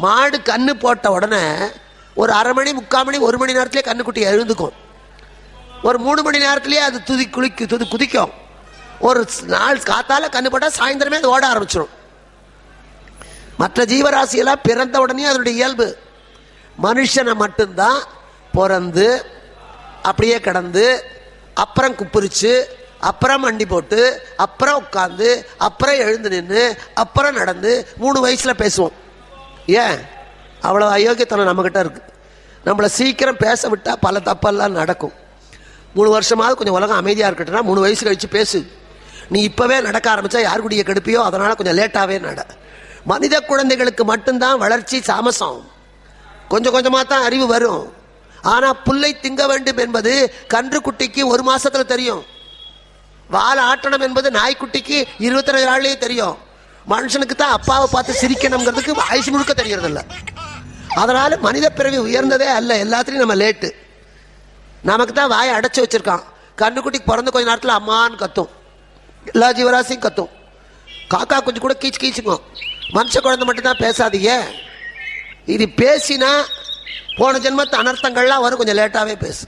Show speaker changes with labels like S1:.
S1: மாடு கண்ணு போட்ட உடனே ஒரு அரை மணி 3/4 மணி 1 மணி நேரத்திலே கண்ணுக்குட்டி எழுந்துக்கும். ஒரு 3 மணி நேரத்திலேயே அது குதிக்கும். ஒரு நாள் காத்தால கண்ணு போட்டால் சாயந்தரமே அது ஓட ஆரம்பிச்சிடும். மற்ற ஜீவராசியெல்லாம் பிறந்த உடனே அதனுடைய இயல்பு. மனுஷனை மட்டும்தான் பிறந்து அப்படியே கிடந்து அப்புறம் குப்புரிச்சு அப்புறம் மண்டி போட்டு அப்புறம் உட்காந்து அப்புறம் எழுந்து நின்று அப்புறம் நடந்து 3 வயசுல பேசுவோம். ஏன் அவ்வளோ அயோக்கியத்தனம் நம்மக்கிட்ட இருக்கு. நம்மளை சீக்கிரம் பேச விட்டால் பல தப்பெல்லாம் நடக்கும். 3 வருஷமாவது கொஞ்சம் உலகம் அமைதியாக இருக்கட்டும்னா 3 வயசு கழிச்சு பேசு. நீ இப்போவே நடக்க ஆரம்பித்தா யார் கூடிய கெடுப்பியோ, அதனால் கொஞ்சம் லேட்டாகவே நட. மனித குழந்தைகளுக்கு மட்டும்தான் வளர்ச்சி தாமசம். கொஞ்சம் கொஞ்சமாக தான் அறிவு வரும். ஆனால் புல்லை திங்க வேண்டும் என்பது கன்று குட்டிக்கு 1 மாசத்துல தெரியும். வால் ஆட்டணும் என்பது நாய்க்குட்டிக்கு 22 நாள்லேயே தெரியும். மனுஷனுக்கு தான் அப்பாவை பார்த்து சிரிக்கணுங்கிறதுக்கு வயசு முழுக்க தெரியறதில்ல. அதனால மனித பிறவி உயர்ந்ததே அல்ல. எல்லாத்துலேயும் நம்ம லேட்டு. நமக்கு தான் வாயை அடைச்சி வச்சிருக்கான். கண்ணுக்குட்டிக்கு பிறந்த கொஞ்ச நேரத்தில் அம்மான்னு கத்தும். எல்லா ஜீவராசியும் கத்தும். காக்கா குஞ்சு கூட கீச்சு கீச்சுக்கும். மனுஷ குழந்தை மட்டும்தான் பேசாதீங்க. இது பேசினா போன ஜென்மத்து அனர்த்தங்கள்லாம் வரும். கொஞ்சம் லேட்டாகவே பேசு.